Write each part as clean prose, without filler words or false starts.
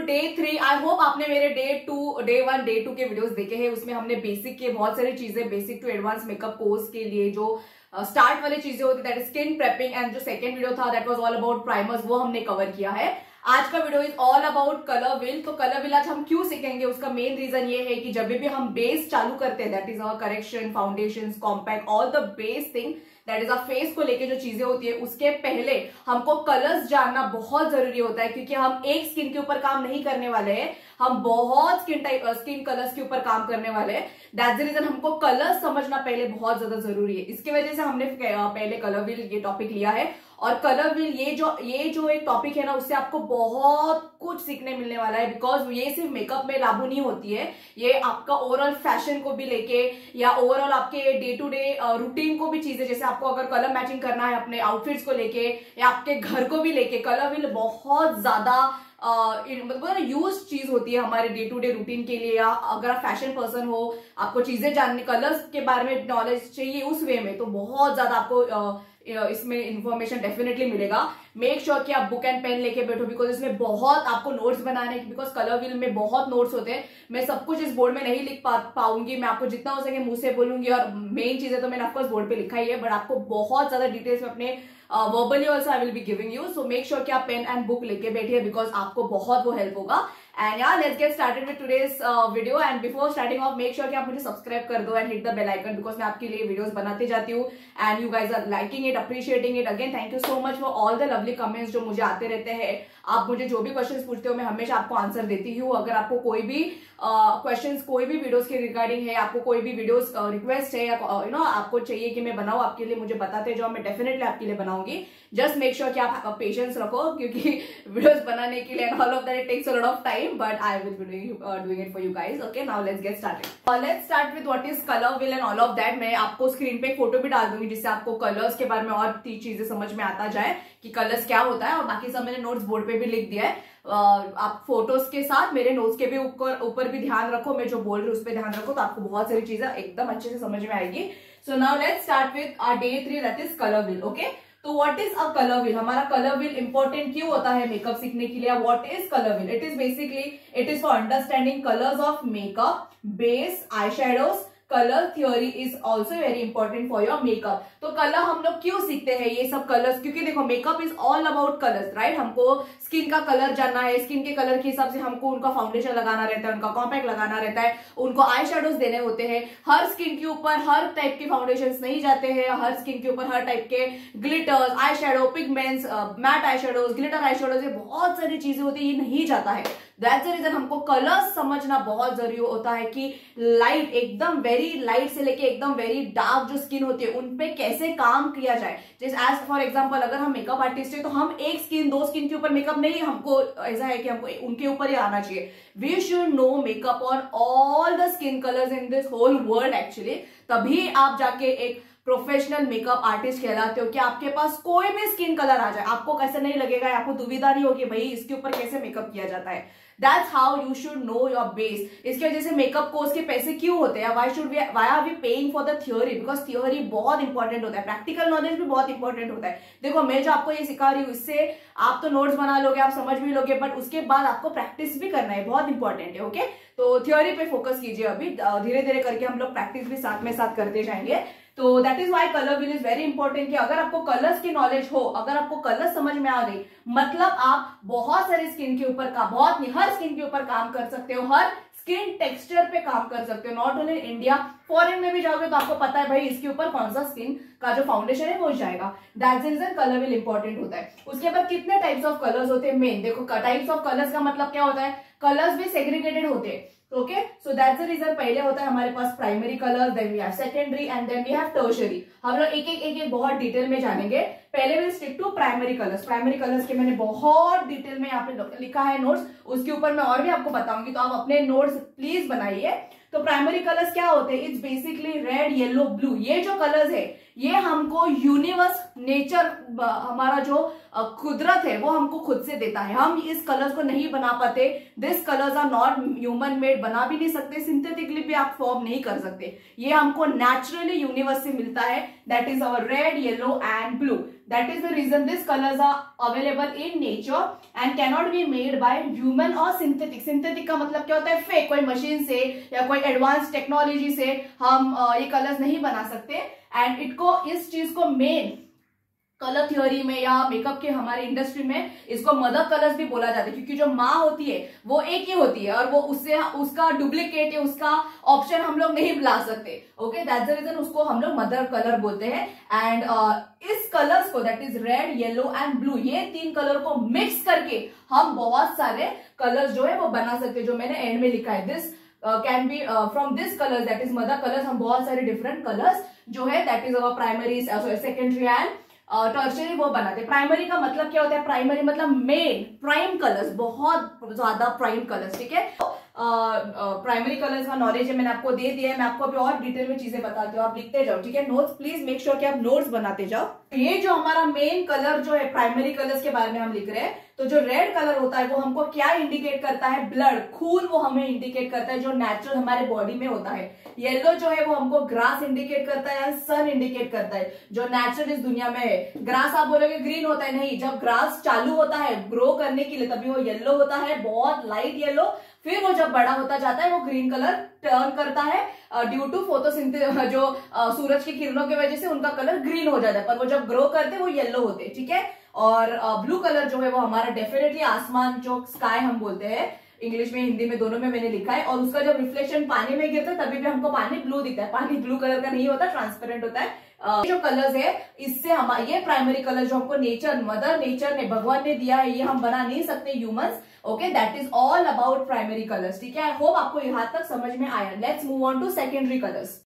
Day 3। I hope आपने मेरे day 1 day 2 के वीडियोस देखे हैं। उसमें हमने बेसिक के बहुत सारी चीजें, basic to advance makeup course के लिए जो स्टार्ट वाली चीजें होती that is skin prepping, and जो सेकंड वीडियो था that was all about primers, वो हमने कवर किया है। आज का video is all about colour wheel. तो कलर व्हील आज हम क्यों सीखेंगे, उसका मेन रीजन ये है कि जब भी हम बेस चालू करते हैं that is our correction, foundation, compact, all the base thing that is a face को लेके जो चीजें होती है, उसके पहले हमको कलर्स जानना बहुत जरूरी होता है, क्योंकि हम एक स्किन के ऊपर काम नहीं करने वाले हैं, हम बहुत स्किन कलर्स के ऊपर काम करने वाले हैं। दैट्स द रीजन हमको कलर्स समझना पहले बहुत ज्यादा जरूरी है। इसकी वजह से हमने पहले कलर व्हील ये टॉपिक लिया है। और कलर व्हील ये जो एक टॉपिक है ना, उससे आपको बहुत कुछ सीखने मिलने वाला है, बिकॉज ये सिर्फ मेकअप में लागू नहीं होती है, ये आपका ओवरऑल फैशन को भी लेके या ओवरऑल आपके डे टू डे रूटीन को भी चीजें, जैसे आपको अगर कलर मैचिंग करना है अपने आउटफिट्स को लेके या आपके घर को भी लेके, कलर व्हील बहुत ज्यादा मतलब यूज चीज होती है हमारे डे टू डे रूटीन के लिए। या अगर आप फैशन पर्सन हो, आपको चीजें जानने, कलर्स के बारे में नॉलेज चाहिए उस वे में, तो बहुत ज्यादा आपको इसमें इंफॉर्मेशन डेफिनेटली मिलेगा। मेक श्योर कि आप बुक एंड पेन लेके बैठो, बिकॉज इसमें बहुत आपको नोट्स बनाने हैं, बिकॉज कलर व्हील में बहुत नोट्स होते हैं। मैं सब कुछ इस बोर्ड में नहीं लिख पाऊंगी, मैं आपको जितना हो सके मुंह से बोलूंगी, और मेन चीजें तो मैंने ऑफकोर्स बोर्ड पे लिखा ही है, बट आपको बहुत ज्यादा डिटेल्स में अपने verbally also I will be giving you. So make sure कि आप पेन एंड बुक लेके बैठिए, बिकॉज आपको बहुत वो हेल्प होगा। एंड यार let's get started with today's video. And before starting off make sure कि आप मुझे सब्सक्राइब कर दो and hit the bell icon, because मैं आपके लिए वीडियोस बनाते जाती हूँ and you guys are liking it, appreciating it. Again thank you so much for all the lovely comments जो मुझे आते रहते हैं। आप मुझे जो भी क्वेश्चंस पूछते हो मैं हमेशा आपको आंसर देती हूँ। अगर आपको कोई भी क्वेश्चंस कोई भी वीडियोस के रिगार्डिंग है, आपको कोई भी वीडियोस रिक्वेस्ट है या यू नो आपको चाहिए कि मैं बनाऊं आपके लिए, मुझे बताते जाओ, मैं डेफिनेटली आपके लिए बनाऊंगी। जस्ट मेक श्योर कि आप पेशेंस रखो, क्योंकि वीडियोस बनाने के लिए and all of that it takes a lot of time, but I will be doing it for you guys. Okay, now let's get started. Let's start with what is colour wheel and all of that. मैं आपको screen पे photo भी डाल दूंगी, जिससे आपको colours के बारे में और चीजें समझ में आता जाए कि कलर्स क्या होता है। और बाकी सब मैंने नोट्स बोर्ड पे भी लिख दिया है। आप फोटोज के साथ मेरे नोट्स के भी ऊपर भी ध्यान रखो, मैं जो बोल रही हूँ उस पर ध्यान रखो, तो आपको बहुत सारी चीजें एकदम अच्छे से समझ में आएगी। So now let's start with our day 3 that is colour wheel. Okay, तो what is a colour wheel? हमारा कलर व्हील इंपॉर्टेंट क्यों होता है मेकअप सीखने के लिए? What is colour wheel? It is basically it is for understanding colours of makeup, base, eye shadows. Colour theory is also very important for your makeup. तो colour हम लोग क्यों सीखते हैं ये सब कलर्स? क्योंकि देखो makeup is all about colours, right? हमको स्किन का कलर जानना है, स्किन के कलर के हिसाब से हमको उनका फाउंडेशन लगाना रहता है, उनका कॉम्पैक्ट लगाना रहता है, उनको आई शेडोज देने होते हैं। हर स्किन के ऊपर हर टाइप के फाउंडेशन नहीं जाते हैं, हर स्किन के ऊपर हर टाइप के glitters, eye shadow, pigments, matte eye shadows, glitter eye shadows, ये बहुत सारी चीजें होती है, ये नहीं जाता है। दैट्स द रीजन हमको कलर्स समझना बहुत जरूरी होता है कि लाइट, एकदम वेरी लाइट से लेके एकदम वेरी डार्क जो स्किन होती है, उनपे कैसे काम किया जाए। जैसे एज फॉर एग्जांपल अगर हम मेकअप आर्टिस्ट है, तो हम एक स्किन दो स्किन के ऊपर मेकअप नहीं, हमको ऐसा है कि हमको उनके ऊपर ही आना चाहिए। We should know makeup on all the skin colours in this whole world actually, तभी आप जाके एक प्रोफेशनल मेकअप आर्टिस्ट कहलाते हो कि आपके पास कोई भी स्किन कलर आ जाए, आपको कैसे नहीं लगेगा, आपको दुविधा नहीं होगी भाई इसके ऊपर कैसे मेकअप किया जाता है। That's how you should know your base. इसकी वजह से मेकअप कोर्स के पैसे क्यों होते हैं? Why are we paying for the theory? Because theory बहुत इंपॉर्टेंट होता है, प्रैक्टिकल नॉलेज भी बहुत इंपॉर्टेंट होता है। देखो मैं जो आपको ये सिखा रही हूँ, इससे आप तो नोट्स बना लोगे, आप समझ भी लोगे, बट उसके बाद आपको प्रैक्टिस भी करना है, बहुत इंपॉर्टेंट है। ओके, तो थ्योरी पे फोकस कीजिए, अभी धीरे धीरे करके हम लोग प्रैक्टिस भी साथ में साथ करते जाएंगे। तो that is why colour wheel is very important, कि अगर आपको कलर्स की नॉलेज हो, अगर आपको कलर समझ में आ गई, मतलब आप बहुत सारी स्किन के ऊपर हर स्किन के ऊपर काम कर सकते हो, हर स्किन टेक्सचर पे काम कर सकते हो। नॉट ओनली इंडिया, फॉरेन में भी जाओगे तो आपको पता है भाई इसके ऊपर कौन सा स्किन का जो फाउंडेशन है वो जाएगा। That's the reason colour wheel important होता है। उसके बाद कितने टाइप्स ऑफ कलर्स होते हैं? मेन देखो, टाइप्स ऑफ कलर्स का मतलब क्या होता है? कलर्स भी सेग्रीगेटेड होते हैं। Okay, so that's the reason पहले होता है हमारे पास primary colours, then we have secondary and then we have tertiary. हम लोग एक एक बहुत डिटेल में जानेंगे। पहले will stick to primary colours. Primary colours के मैंने बहुत डिटेल में यहाँ पे लिखा है नोट्स, उसके ऊपर मैं और भी आपको बताऊंगी, तो आप अपने नोट्स प्लीज बनाइए। तो प्राइमरी कलर्स क्या होते हैं? It's basically red, yellow, blue. ये जो कलर्स है ये हमको यूनिवर्स, नेचर, हमारा जो कुदरत है वो हमको खुद से देता है। हम इस कलर्स को नहीं बना पाते। This colours are not human made, बना भी नहीं सकते, सिंथेटिकली भी आप फॉर्म नहीं कर सकते। ये हमको नेचुरली यूनिवर्स से मिलता है। That is our red, yellow and blue. That is the reason this colours are available in nature and cannot be made by human और सिंथेटिक। सिंथेटिक का मतलब क्या होता है? फेक, कोई मशीन से या कोई एडवांस टेक्नोलॉजी से हम ये कलर्स नहीं बना सकते। एंड इटको, इस चीज को मेन कलर थ्योरी में या मेकअप के हमारे इंडस्ट्री में इसको मदर कलर्स भी बोला जाता है, क्योंकि जो माँ होती है वो एक ही होती है और वो उससे उसका डुप्लीकेट या उसका ऑप्शन हम लोग नहीं ला सकते। ओके, दैट्स द रीजन उसको हम लोग मदर कलर बोलते हैं। एंड इस कलर्स को, that is red, yellow and blue, ये तीन कलर को मिक्स करके हम बहुत सारे कलर्स जो है वो बना सकते हैं। जो मैंने एंड में लिखा है, this can be from this colours, that is mother colours, हम बहुत सारे डिफरेंट कलर्स जो है that is our primary, secondary and tertiary वो बनाते हैं। प्राइमरी का मतलब क्या होता है? प्राइमरी मतलब मेन, प्राइम कलर्स, बहुत ज्यादा प्राइम कलर्स। ठीक है, प्राइमरी कलर्स का नॉलेज है, मैंने आपको दे दिया है। मैं आपको अभी और डिटेल में चीजें बताती हूँ, आप लिखते जाओ। ठीक है, नोट्स प्लीज मेक श्योर कि आप नोट्स बनाते जाओ। ये जो हमारा मेन कलर जो है, प्राइमरी कलर्स के बारे में हम लिख रहे हैं। तो जो रेड कलर होता है वो हमको क्या इंडिकेट करता है? ब्लड, खून, वो हमें इंडिकेट करता है जो नेचुरल हमारे बॉडी में होता है। येलो जो है वो हमको ग्रास इंडिकेट करता है, सन इंडिकेट करता है जो नेचुरल इस दुनिया में है। ग्रास आप बोलोगे ग्रीन होता है, नहीं, जब ग्रास चालू होता है ग्रो करने के लिए तभी वो येलो होता है, बहुत लाइट येलो। फिर वो जब बड़ा होता जाता है वो ग्रीन कलर टर्न करता है ड्यू टू फोटोसिंथेसिस, जो सूरज की किरणों की वजह से उनका कलर ग्रीन हो जाता है, पर वो जब ग्रो करते वो येलो होते हैं। ठीक है, और ब्लू कलर जो है वो हमारा डेफिनेटली आसमान, जो स्काई हम बोलते हैं, इंग्लिश में हिंदी में दोनों में मैंने लिखा है। और उसका जब रिफ्लेक्शन पानी में गिरता है तभी भी हमको पानी ब्लू दिखता है। पानी ब्लू कलर का नहीं होता, ट्रांसपेरेंट होता है। जो कलर्स है, इससे हमारे ये प्राइमरी कलर जो हमको नेचर, मदर नेचर ने, भगवान ने दिया है, ये हम बना नहीं सकते humans. Okay, that is all about primary colours. ठीक है, आई होप आपको यहां तक समझ में आया। Let's move on to secondary colours.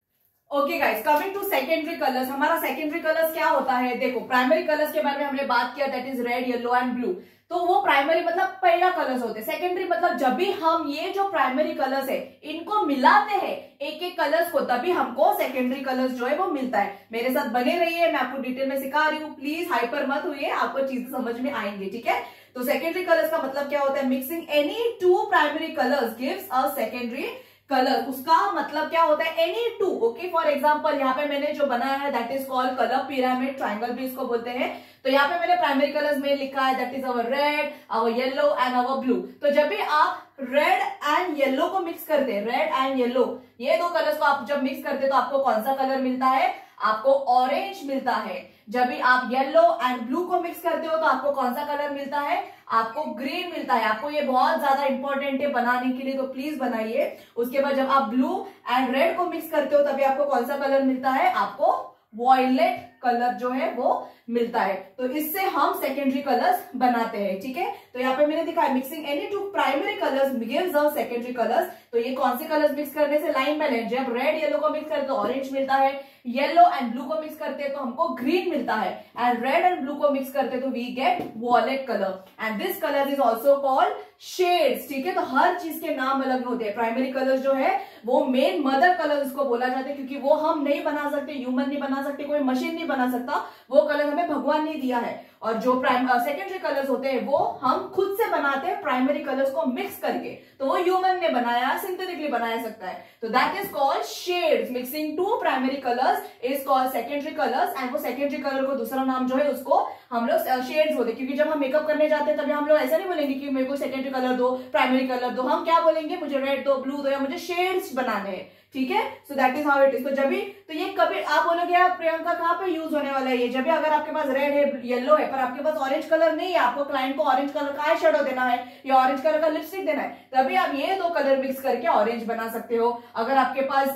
Okay guys, coming to secondary colours. हमारा सेकेंडरी कलर्स क्या होता है? देखो, प्राइमरी कलर्स के बारे में हमने बात किया, that is red, yellow and blue. तो वो प्राइमरी मतलब पहला कलर्स होते हैं। सेकेंडरी मतलब जब भी हम ये जो प्राइमरी कलर्स है इनको मिलाते हैं एक एक कलर्स को, तभी हमको सेकेंडरी कलर्स जो है वो मिलता है। मेरे साथ बने रहिए, मैं आपको डिटेल में सिखा रही हूँ, प्लीज हाइपर मत हुई, आपको चीजें समझ में आएंगे। ठीक है, तो सेकेंडरी कलर्स का मतलब क्या होता है? Mixing any two primary colours gives a secondary colour. उसका मतलब क्या होता है? Any two. Okay, for example यहाँ पे मैंने जो बनाया है that is called colour pyramid, triangle भी इसको बोलते हैं। तो यहाँ पे मैंने प्राइमरी कलर्स में लिखा है that is our red, our yellow and our blue. तो जब भी आप रेड एंड येलो को मिक्स करते हैं, रेड एंड येलो, ये दो कलर्स को आप जब मिक्स करते हैं तो आपको कौन सा कलर मिलता है? आपको ऑरेंज मिलता है। जब भी आप येलो एंड ब्लू को मिक्स करते हो तो आपको कौन सा कलर मिलता है? आपको ग्रीन मिलता है। आपको ये बहुत ज्यादा इंपॉर्टेंट है बनाने के लिए, तो प्लीज बनाइए। उसके बाद जब आप ब्लू एंड रेड को मिक्स करते हो तभी आपको कौन सा कलर मिलता है? आपको वॉयलेट कलर जो है वो मिलता है। तो इससे हम सेकेंडरी कलर्स बनाते हैं। ठीक है, तो यहाँ पे मैंने दिखा है mixing any two primary colours gives a secondary colours. तो ये कौन से कलर्स मिक्स करने से? Line by line. जब रेड येलो को मिक्स करते तो ऑरेंज मिलता है, येलो एंड ब्लू को मिक्स करते हैं तो हमको ग्रीन मिलता है, एंड रेड एंड ब्लू को मिक्स करते तो we get violet colour, and this colour is also called shades. ठीक है, तो हर चीज के नाम अलग होते हैं। प्राइमरी कलर्स जो है वो मेन मदर कलर इसको बोला जाता है, क्योंकि वो हम नहीं बना सकते, ह्यूमन नहीं बना सकते, कोई मशीन नहीं बना सकता, वो कलर हमें भगवान ने दिया है। और जो सेकेंडरी कलर्स होते हैं वो हम खुद से बनाते हैं प्राइमरी कलर्स को मिक्स करके, तो वो ह्यूमन ने बनाया, सिंथेटिकली बनाया सकता है। तो that is called shades. Mixing two primary colours is called secondary colours, and वो सेकेंडरी कलर को दूसरा नाम जो है उसको हम लोग शेड्स बोलते हैं। क्योंकि जब हम मेकअप करने जाते हैं तभी हम लोग ऐसा नहीं बोलेंगे कि मेरे को सेकेंडरी कलर दो, प्राइमरी कलर दो। हम क्या बोलेंगे? मुझे रेड दो, ब्लू दो, या मुझे शेड्स बनाने हैं। ठीक है, so that is how it is. तो जब भी, तो ये कभी आप बोलोगे यार प्रियंका कहाँ पे यूज होने वाला है ये? जब भी अगर आपके पास रेड है, येलो है, पर आपके पास ऑरेंज कलर नहीं है, आपको क्लाइंट को ऑरेंज कलर का आई शेडो देना है या ऑरेंज कलर का लिपस्टिक देना है, तभी आप ये दो कलर मिक्स करके ऑरेंज बना सकते हो। अगर आपके पास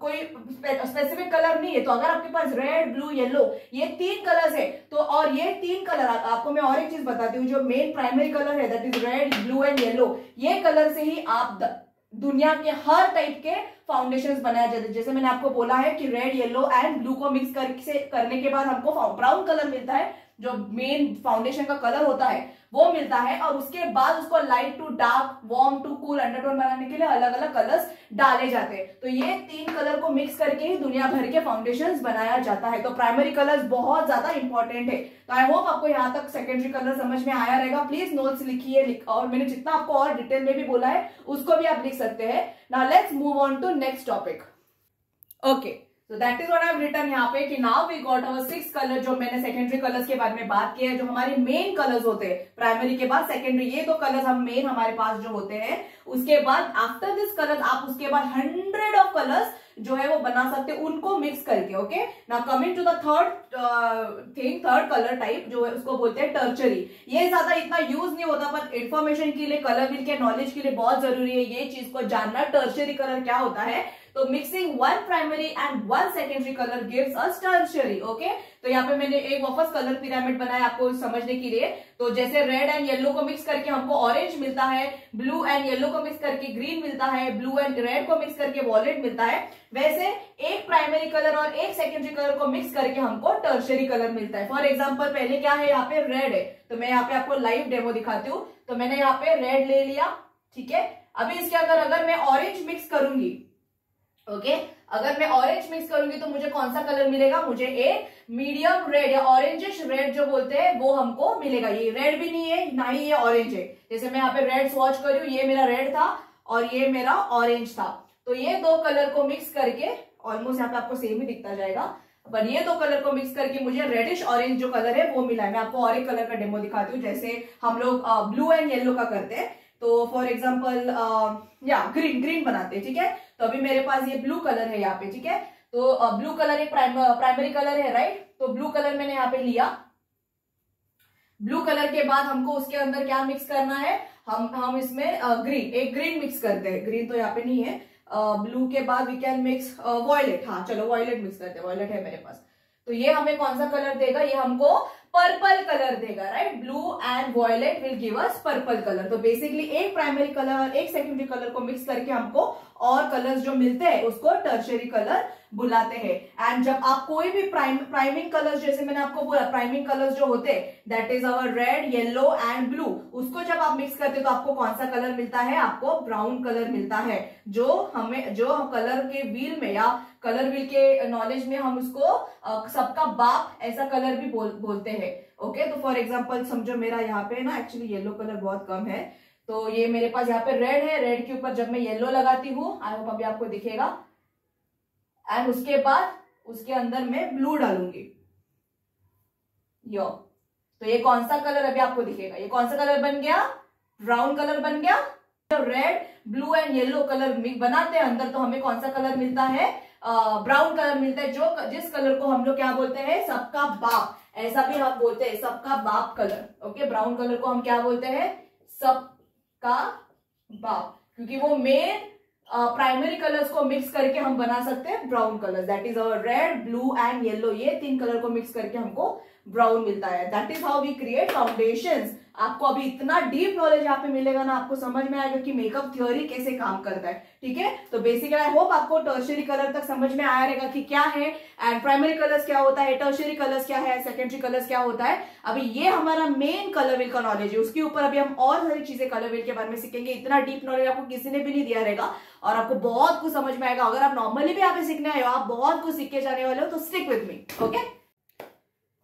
कोई स्पेसिफिक कलर नहीं है, तो अगर आपके पास रेड, ब्लू, येलो, ये तीन कलर्स है, तो और ये तीन कलर आपको मैं और एक चीज बताती हूँ, जो मेन प्राइमरी कलर है that is red, blue and yellow, ये कलर से ही आप दुनिया के हर टाइप के फाउंडेशंस बनाया जाते हैं। जैसे मैंने आपको बोला है कि रेड, येलो एंड ब्लू को मिक्स करने के बाद हमको ब्राउन कलर मिलता है, जो मेन फाउंडेशन का कलर होता है वो मिलता है, और उसके बाद उसको light to dark, warm to cool undertone बनाने के लिए अलग अलग कलर्स डाले जाते हैं। तो ये 3 कलर को मिक्स करके ही दुनिया भर के फाउंडेशंस बनाया जाता है। तो प्राइमरी कलर्स बहुत ज्यादा इंपॉर्टेंट है। तो आई होप आपको यहाँ तक सेकेंडरी कलर समझ में आया रहेगा। प्लीज नोट्स लिखिए, और मैंने जितना आपको और डिटेल में भी बोला है उसको भी आप लिख सकते हैं। Now let's move on to next topic. Okay, so that is what I have written यहाँ पे कि now we got our 6 colour, जो मैंने सेकेंडरी कलर्स के बारे में बात किया है, जो हमारे मेन कलर्स होते हैं प्राइमरी के बाद सेकेंडरी, ये 2 कलर्स हम मेन हमारे पास जो होते हैं। उसके बाद आफ्टर दिस कलर्स आप उसके बाद 100 ऑफ कलर्स जो है वो बना सकते हैं उनको मिक्स करके। Okay, now coming to the third colour type जो है उसको बोलते हैं टर्चरी। ये ज्यादा इतना यूज नहीं होता, पर इंफॉर्मेशन के लिए, कलर व्हील के नॉलेज के लिए बहुत जरूरी है ये चीज को जानना। टर्चरी कलर क्या होता है? तो mixing 1 primary and 1 secondary colour gives us tertiary. Okay, तो यहाँ पे मैंने एक वापस कलर पिरामिड बनाया आपको समझने के लिए। तो जैसे रेड एंड येलो को मिक्स करके हमको ऑरेंज मिलता है, ब्लू एंड येलो को मिक्स करके ग्रीन मिलता है, ब्लू एंड रेड को मिक्स करके वॉयलेट मिलता है, वैसे एक प्राइमरी कलर और एक सेकेंडरी कलर को मिक्स करके हमको टर्शियरी कलर मिलता है। फॉर एग्जाम्पल पहले क्या है, यहाँ पे रेड है, तो मैं यहाँ पे आपको लाइव डेमो दिखाती हूँ। तो मैंने यहाँ पे रेड ले लिया, ठीक है। अभी इसके अगर मैं ऑरेंज मिक्स करूंगी, ओके, अगर मैं ऑरेंज मिक्स करूंगी तो मुझे कौन सा कलर मिलेगा? मुझे एक मीडियम रेड या ऑरेंजिश रेड जो बोलते हैं वो हमको मिलेगा। ये रेड भी नहीं है, ना ही ये ऑरेंज है। जैसे मैं यहाँ पे रेड स्वॉच कर रही हूँ, ये मेरा रेड था और ये मेरा ऑरेंज था। तो ये 2 कलर को मिक्स करके, ऑलमोस्ट यहाँ पे आपको सेम ही दिखता जाएगा, पर ये 2 कलर को मिक्स करके मुझे रेडिश ऑरेंज जो कलर है वो मिला है। मैं आपको और एक कलर का डेमो दिखाती हूँ, जैसे हम लोग ब्लू एंड येलो का करते हैं। तो फॉर एग्जाम्पल या ग्रीन बनाते हैं, ठीक है। तो अभी मेरे पास ये ब्लू कलर है यहाँ पे, ठीक है। तो ब्लू कलर एक प्राइमरी कलर है, राइट। तो ब्लू कलर मैंने यहाँ पे लिया। ब्लू कलर के बाद हमको उसके अंदर क्या मिक्स करना है? हम इसमें एक ग्रीन मिक्स करते हैं। ग्रीन तो यहाँ पे नहीं है। ब्लू के बाद वी कैन मिक्स वॉयलेट। हाँ चलो वॉयलेट मिक्स करते हैं, वॉयलेट है मेरे पास। तो ये हमें कौन सा कलर देगा? ये हमको पर्पल कलर देगा, right. Blue and violet will give us purple colour. तो बेसिकली एक प्राइमरी कलर और एक सेकेंडरी कलर को मिक्स करके हमको और कलर्स जो मिलते हैं उसको टर्शियरी कलर बुलाते हैं। एंड जब आप कोई भी प्राइमिंग कलर्स, जैसे मैंने आपको बोला प्राइमिंग कलर्स जो होते हैं that is our red, yellow and blue, उसको जब आप मिक्स करते हैं तो आपको कौन सा कलर मिलता है? आपको ब्राउन कलर मिलता है। जो कलर के व्हील में या कलर व्हील के नॉलेज में हम उसको सबका बाप ऐसा कलर भी बोलते हैं। ओके, तो फॉर एग्जाम्पल समझो मेरा यहाँ पे ना एक्चुअली येलो कलर बहुत कम है, तो ये मेरे पास यहाँ पे रेड है। रेड के ऊपर जब मैं येलो लगाती हूँ, आई होप अभी आपको दिखेगा, एंड उसके बाद उसके अंदर मैं ब्लू डालूंगी, यो। तो ये कौन सा कलर अभी आपको दिखेगा? ये कौन सा कलर बन गया? ब्राउन कलर बन गया। तो red, blue and yellow colour mix बनाते हैं अंदर, तो हमें कौन सा कलर मिलता है? ब्राउन कलर मिलता है, जिस कलर को हम लोग क्या बोलते हैं? सबका बाप, ऐसा भी हम बोलते हैं, सबका बाप कलर। ओके, ब्राउन कलर को हम क्या बोलते हैं? सबका बाप, क्योंकि वो मेन प्राइमरी कलर्स को मिक्स करके हम बना सकते हैं brown colour. That is our red, blue and yellow. ये 3 कलर को मिक्स करके हमको ब्राउन मिलता है। That is how we create foundations. आपको अभी इतना डीप नॉलेज यहाँ पे मिलेगा ना, आपको समझ में आएगा कि मेकअप थ्योरी कैसे काम करता है, ठीक है। तो बेसिकली आई होप आपको टर्शियरी कलर तक समझ में आया रहेगा कि क्या है एंड प्राइमरी कलर्स क्या होता है, टर्शियरी कलर्स क्या है, सेकेंडरी कलर्स क्या होता है। अभी ये हमारा मेन कलर व्हील का नॉलेज है, उसके ऊपर अभी हम और सारी चीजें कलर व्हील के बारे में सीखेंगे। इतना डीप नॉलेज आपको किसी ने भी नहीं दिया रहेगा और आपको बहुत कुछ समझ में आएगा। अगर आप नॉर्मली भी यहाँ पे सीखने आए हो, आप बहुत कुछ सीख के जाने वाले हो, तो stick with me, okay.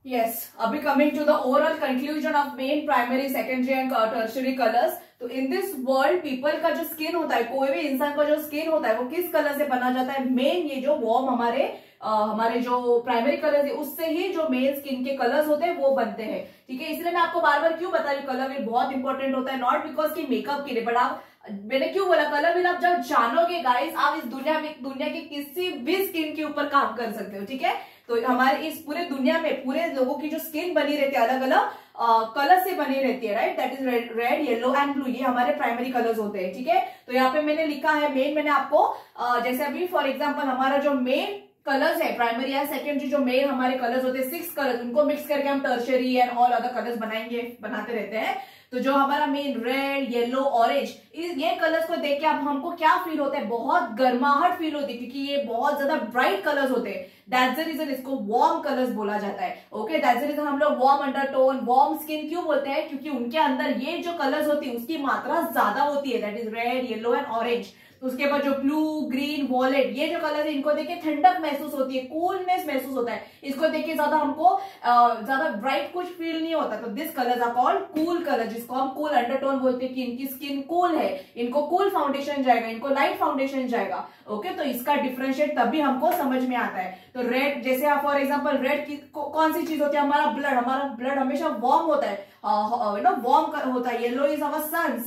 Yes, अभी coming to the overall conclusion of main primary, secondary and tertiary colors. तो in this world people का जो स्किन होता है, कोई भी इंसान का जो स्किन होता है वो किस कलर से बना जाता है? मेन ये जो वार्म हमारे जो प्राइमरी कलर्स है उससे ही जो मेन स्किन के कलर्स होते हैं वो बनते हैं, ठीक है। इसलिए मैं आपको बार बार क्यों बता रही हूँ कलर व्हील बहुत इंपॉर्टेंट होता है, नॉट बिकॉज की मेकअप के लिए, बट आप, मैंने क्यों बोला कलर व्हील आप जब जानोगे गाइस, आप इस दुनिया के किसी भी स्किन के ऊपर काम कर सकते हो, ठीक है। तो हमारे इस पूरे दुनिया में पूरे लोगों की जो स्किन बनी रहती है अलग अलग कलर से बनी रहती है, right. That is red, yellow and blue, ये हमारे प्राइमरी कलर्स होते हैं, ठीक है। तो यहाँ पे मैंने लिखा है मेन, मैंने आपको जैसे अभी फॉर एग्जांपल हमारा जो मेन कलर्स है प्राइमरी या सेकेंडरी, जो मेन हमारे कलर्स होते हैं 6 कलर्स, उनको मिक्स करके हम tertiary and all other colours बनाते रहते हैं। तो जो हमारा मेन रेड, येलो, ऑरेंज, ये कलर्स को देख के अब हमको क्या फील होता है, बहुत गर्माहट फील होती है, क्योंकि ये बहुत ज्यादा ब्राइट कलर्स होते हैं। दैट्स द रीजन इसको वार्म कलर्स बोला जाता है। ओके, दैट्स द रीजन हम लोग वार्म अंडरटोन, वार्म स्किन क्यों बोलते हैं, क्योंकि उनके अंदर ये जो कलर्स होती है उसकी मात्रा ज्यादा होती है, that is red, yellow and orange. उसके बाद जो ब्लू, ग्रीन, वॉयलेट, ये जो कलर है इनको देख के ठंडक महसूस होती है, कूलनेस महसूस होता है, इसको देख के ज्यादा हमको ज्यादा ब्राइट कुछ फील नहीं होता। तो this colours are called cool colour, जिसको हम कूल अंडरटोन बोलते हैं कि इनकी स्किन कूल है, इनको कूल फाउंडेशन जाएगा, इनको लाइट फाउंडेशन जाएगा। ओके, तो इसका डिफरेंशिएट तभी हमको समझ में आता है। तो रेड, जैसे फॉर एग्जांपल रेड की कौन सी चीज होती है, हमारा ब्लड हमेशा वार्म होता है, वार्म होता है। येलो इज अवर सन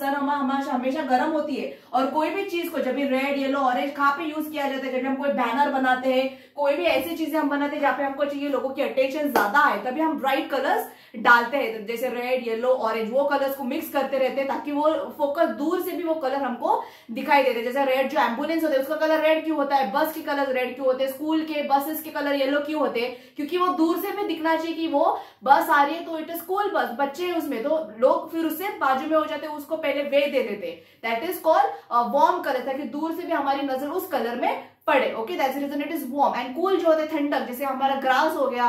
हमेशा गर्म होती है। और कोई भी चीज को जब भी रेड, येलो, ऑरेंज कहाँ पे यूज किया जाता है, जब हम कोई बैनर बनाते हैं, कोई भी ऐसी चीजें हम बनाते हैं जहाँ पे हमको चाहिए लोगों की अटेंशन ज्यादा आए, तभी हम ब्राइट कलर्स डालते हैं। तो जैसे रेड, येलो, ऑरेंज, वो कलर्स को मिक्स करते रहते हैं ताकि वो फोकस दूर से भी वो कलर हमको दिखाई देते हैं। जैसे रेड जो एम्बुलेंस होते हैं उसका कलर रेड क्यों होता है, बस के कलर रेड क्यों होते हैं, स्कूल के बसेस के कलर येलो क्यों होते हैं, क्योंकि वो दूर से भी दिखना चाहिए कि वो बस आ रही है, तो इट इज स्कूल बस, बच्चे हैं उसमें, तो लोग फिर उससे बाजू में हो जाते हैं, उसको पहले वे दे देते। That is called warm colour, ताकि दूर से भी हमारी नजर उस कलर में पड़े। Okay, that's the reason it is warm. And cool जो होता है ठंडक, जैसे हमारा ग्रास हो गया,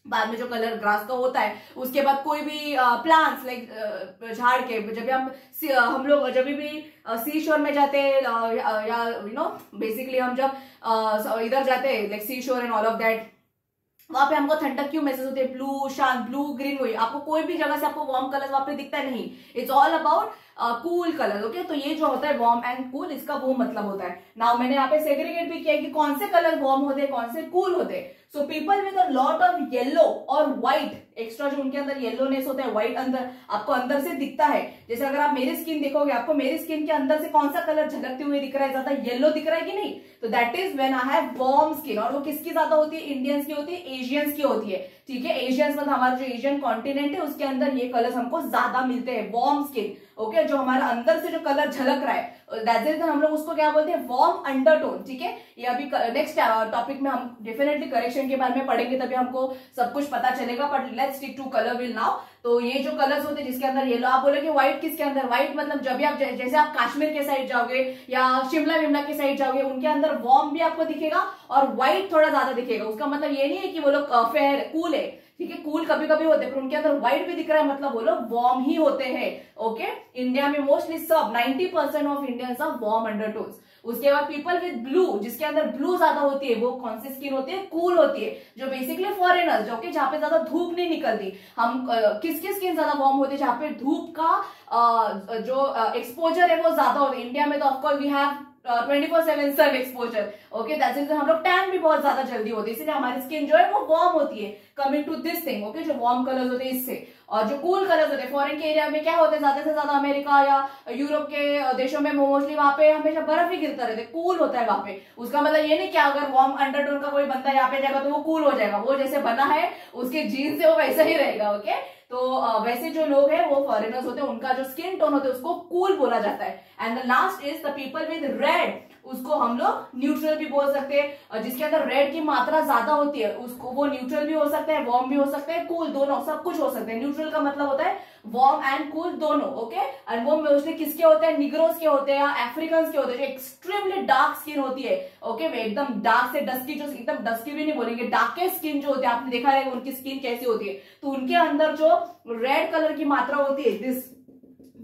बाद में जो कलर ग्रास का होता है, उसके बाद कोई भी प्लांट्स लाइक झाड़ के, जब हम लोग जब भी सी शोर में जाते हैं या बेसिकली हम जब इधर जाते हैं लाइक सी शोर एंड ऑल ऑफ दैट, वहां पे हमको ठंडक क्यों महसूस होती है, ब्लू, शांत, ब्लू, ग्रीन, वही आपको कोई भी जगह से आपको वार्म कलर वहां पे दिखता नहीं। It's all about cool colour. Okay, तो ये जो होता है वार्म एंड कूल, इसका वो मतलब होता है। नाउ मैंने यहाँ पे सेग्रीगेट भी किया कि कौन से कलर वार्म होते हैं, कौन से कूल होते हैं। So people with a lot of yellow और व्हाइट, एक्स्ट्रा जो उनके अंदर येलोनेस होता है, व्हाइट अंदर आपको अंदर से दिखता है। जैसे अगर आप मेरी स्किन देखोगे, आपको मेरी स्किन के अंदर से कौन सा कलर झलकते हुए दिख रहा है, ज्यादा येलो दिख रहा है कि नहीं, तो that is when I have warm skin. और वो किसकी ज्यादा होती है, इंडियंस की होती है, एशियंस की होती है। ठीक है, एशियंस मतलब हमारा जो एशियन कॉन्टिनेंट है उसके अंदर ये कलर्स हमको ज्यादा मिलते हैं, वार्म स्किन। ओके, जो हमारा अंदर से जो कलर झलक रहा है, दैट्स द रीजन हम लोग उसको क्या बोलते हैं, वार्म अंडरटोन। ठीक है, ये अभी नेक्स्ट टॉपिक में हम डेफिनेटली करेक्शन के बारे में पढ़ेंगे, तभी हमको सब कुछ पता चलेगा। But let's stick to colour wheel now. तो ये जो कलर्स होते हैं जिसके अंदर येलो, आप बोलोगे व्हाइट किसके अंदर, व्हाइट मतलब जब भी आप जैसे आप कश्मीर के साइड जाओगे या शिमला विमला के साइड जाओगे, उनके अंदर वार्म भी आपको दिखेगा और व्हाइट थोड़ा ज्यादा दिखेगा। उसका मतलब ये नहीं है कि वो लोग फेयर कूल है, ठीक है, कूल कभी कभी होते हैं, पर उनके अंदर व्हाइट भी दिख रहा है, मतलब वो लोग वार्म ही होते हैं। ओके, इंडिया में मोस्टली सब 90% of Indians are warm undertones. उसके बाद पीपल विद ब्लू, जिसके अंदर ब्लू ज्यादा होती है, वो कौन सी स्किन होती है, कूल होती है, जो बेसिकली फॉरेनर्स, जो कि जहाँ पे ज्यादा धूप नहीं निकलती। हम किसकी स्किन ज्यादा वार्म होती है, जहाँ पे धूप का जो एक्सपोजर है वो ज्यादा होता है। इंडिया में तो of course we have 24/7 sun exposure. Okay, that's it, हम लोग टैन भी बहुत ज्यादा जल्दी होती है, इसलिए हमारी स्किन जो है वो वार्म होती है। Coming to this thing, okay, जो वार्म कलर्स होते हैं इससे, और जो कूल कलर्स होते हैं फॉरेन के एरिया में क्या होते हैं, ज्यादा से ज्यादा अमेरिका या यूरोप के देशों में मोस्टली वहां पे हमेशा बर्फ ही गिरता रहता है, कूल होता है वहां पे। उसका मतलब ये नहीं कि अगर वार्म अंडरटोन का कोई बंदा यहाँ पे जाएगा तो वो कूल हो जाएगा, वो जैसे बना है उसके जीन से वो वैसा ही रहेगा। ओके, तो वैसे जो लोग हैं वो फॉरेनर्स होते हैं, उनका जो स्किन टोन होता है उसको कूल बोला जाता है। And the last is the people with red, उसको हम लोग न्यूट्रल भी बोल सकते हैं, जिसके अंदर रेड की मात्रा ज्यादा होती है, उसको वो न्यूट्रल भी हो सकता है, वार्म भी हो सकता है, कूल दोनों, सब कुछ हो सकते हैं। न्यूट्रल का मतलब होता है वार्म एंड कूल दोनों। ओके, एंड वो मोस्टली किसके होते हैं, निग्रोस के होते हैं या अफ्रीकन के होते हैं, जो एक्सट्रीमली डार्क स्किन होती है। ओके, एकदम डार्क से डस्की, जो एकदम डस्की भी नहीं बोलेंगे, डार्केस्ट स्किन जो होती है, आपने देखा रहेगा उनकी स्किन कैसी होती है, तो उनके अंदर जो रेड कलर की मात्रा होती है, दिस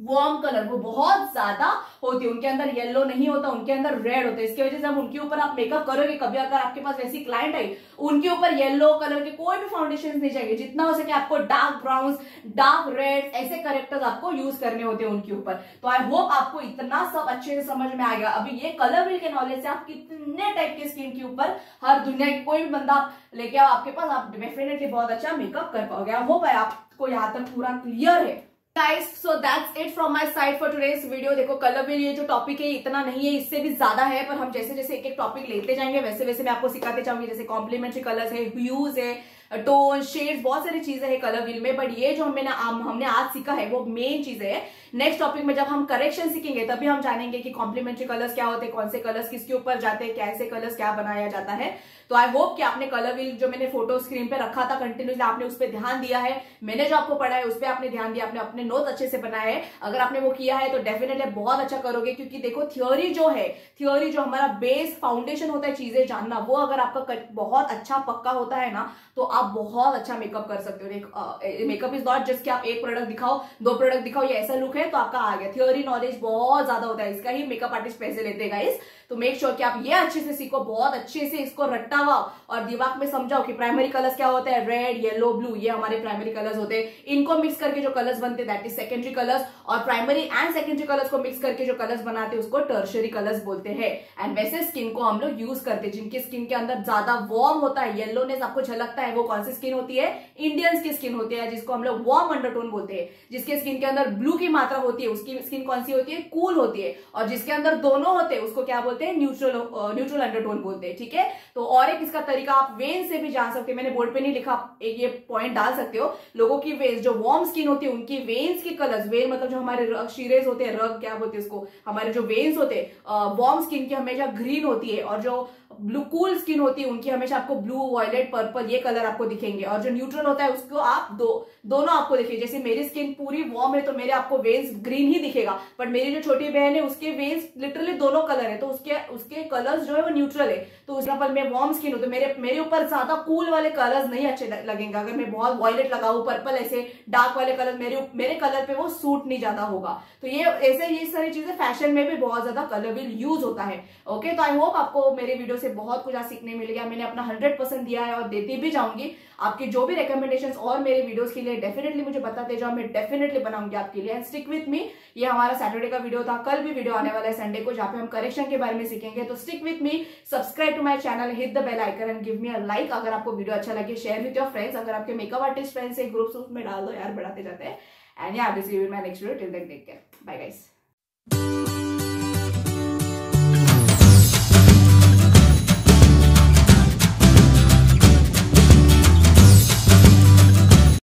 वार्म कलर, वो बहुत ज्यादा होती है। उनके अंदर येलो नहीं होता, उनके अंदर रेड होता है। इसकी वजह से हम उनके ऊपर आप मेकअप करोगे, कभी अगर आपके पास वैसी क्लाइंट आई, उनके ऊपर येलो कलर के कोई भी फाउंडेशन नहीं चाहिए, जितना हो सके आपको डार्क ब्राउन, डार्क रेड, ऐसे करेक्टर्स आपको यूज करने होते हैं उनके ऊपर। तो आई होप आपको इतना सब अच्छे से समझ में आ गया। अभी ये कलर व्हील के नॉलेज से आप कितने टाइप के स्किन के ऊपर हर दुनिया की कोई भी बंदा आप लेके आओ आपके पास, आप डेफिनेटली बहुत अच्छा मेकअप कर पाओगे। आई होप आपको यहाँ तक पूरा क्लियर है। Guys, so that's it from my side for today's video। देखो कलर व्हील ये जो टॉपिक है इतना नहीं है, इससे भी ज्यादा है, पर हम जैसे जैसे एक एक टॉपिक लेते जाएंगे वैसे वैसे मैं आपको सिखाते जाऊंगी। जैसे कॉम्प्लीमेंट्री कलर्स है, ह्यूज है, टोन, शेड्स, बहुत सारी चीजें हैं कलर व्हील में, बट ये जो हमने आज सीखा है वो मेन चीजें है। नेक्स्ट टॉपिक में जब हम करेक्शन सीखेंगे तभी हम जानेंगे कि कॉम्प्लीमेंट्री कलर्स क्या होते हैं, कौन से कलर्स किसके ऊपर जाते हैं, कैसे कलर्स क्या बनाया जाता है। तो आई होप कि आपने कलर व्हील जो मैंने फोटो स्क्रीन पे रखा था कंटिन्यूसली, आपने उस पर ध्यान दिया है। मैंने जो आपको पढ़ा है उस पर आपने ध्यान दिया, आपने अपने नोट अच्छे से बनाए हैं। अगर आपने वो किया है तो डेफिनेटली बहुत अच्छा करोगे, क्योंकि देखो थियोरी जो हमारा बेस फाउंडेशन होता है चीजें जानना, वो अगर आपका बहुत अच्छा पक्का होता है ना तो आप बहुत अच्छा मेकअप कर सकते हो। मेकअप इज नॉट जस्ट कि आप एक प्रोडक्ट दिखाओ, 2 प्रोडक्ट दिखाओ, ये ऐसा लुक है तो आपका आ गया। थियोरी नॉलेज बहुत ज्यादा होता है, इसका ही मेकअप आर्टिस्ट पैसे लेते हैं गाइस। तो मेक श्योर कि आप ये अच्छे से सीखो, बहुत अच्छे से इसको रट्टावाओ और दिमाग में समझाओ कि प्राइमरी कलर्स क्या होता है, रेड, येलो, ब्लू, ये हमारे प्राइमरी कलर्स होते हैं। इनको मिक्स करके जो कलर्स बनते हैं दैट इज सेकेंडरी कलर्स, और प्राइमरी एंड सेकेंडरी कलर्स को मिक्स करके जो कलर्स बनाते हैं उसको टर्शियरी कलर्स बोलते हैं। एंड वैसे स्किन को हम लोग यूज करते हैं जिनकी स्किन के अंदर ज्यादा वार्म होता है, येलोनेस आपको झलकता है, वो कौन सी स्किन होती है, इंडियंस की स्किन होती है, जिसको हम लोग वार्म अंडरटोन बोलते हैं। जिसके स्किन के अंदर ब्लू की मात्रा होती है उसकी स्किन कौन सी होती है, कूल होती है। और जिसके अंदर दोनों होते हैं उसको क्या बोलते हैं, न्यूट्रल अंडरटोन बोलते हैं। ठीक है, तो और एक इसका तरीका आप वेन से भी जान सकते हैं, मैंने बोर्ड पे नहीं लिखा, एक ये पॉइंट डाल सकते हो। लोगों की वेन्स जो वार्म स्किन होती है उनकी वेन्स के कलर्स, वेन मतलब जो हमारे शीरेज होते हैं, रग क्या बोलते हैं उसको, हमारे जो वेन्स होते हैं वार्म स्किन की हमेशा ग्रीन होती है, और जो ब्लू कूल स्किन होती है उनकी हमेशा आपको ब्लू, वायलेट, पर्पल ये कलर आपको दिखेंगे। और जो न्यूट्रल होता है उसको आप दोनों आपको दिखेंगे। जैसे मेरी स्किन पूरी वार्म है तो मेरे आपको वेन्स ग्रीन ही दिखेगा, बट मेरी जो छोटी बहन है उसके वेन्स लिटरली दोनों कलर है, तो उसके कलर्स जो है वो न्यूट्रल है। तो उस पर मैं वार्म स्किन हूं तो मेरे ऊपर ज्यादा कूल वाले कलर्स नहीं अच्छे लगेंगे। अगर मैं बहुत वायलेट लगाऊं, पर्पल, ऐसे डार्क वाले कलर मेरे कलर पे वो सूट नहीं ज्यादा होगा। तो ये सारी चीजें फैशन में भी बहुत ज्यादा कलर व्हील यूज होता है। ओके, तो आई होप आपको मेरे वीडियो से बहुत कुछ आज सीखने मिल गया। मैंने अपना 100% दिया है और देती भी जाऊंगी। आपकी जो भी रिकमेंडेशंस और मेरे वीडियोस के लिए डेफिनेटली मुझे बताते जाओ, मैं डेफिनेटली बनाऊंगी आपके लिए। एंड स्टिक विथ मी, ये हमारा सैटरडे का वीडियो था, कल भी वीडियो आने वाला है संडे को जहाँ पे हम करेक्शन के बारे में सीखेंगे। तो stick with me, subscribe to my channel, hit the bell icon and give me a like. अगर आपको वीडियो अच्छा लगे शेयर विथ योर फ्रेंड्स, अगर आपके मेकअप आर्टिस्ट फ्रेंड्स है ग्रुप्स में डाल दो यार, बढ़ाते जाते हैं। एंड या this will be my next video, till then take care, bye guys.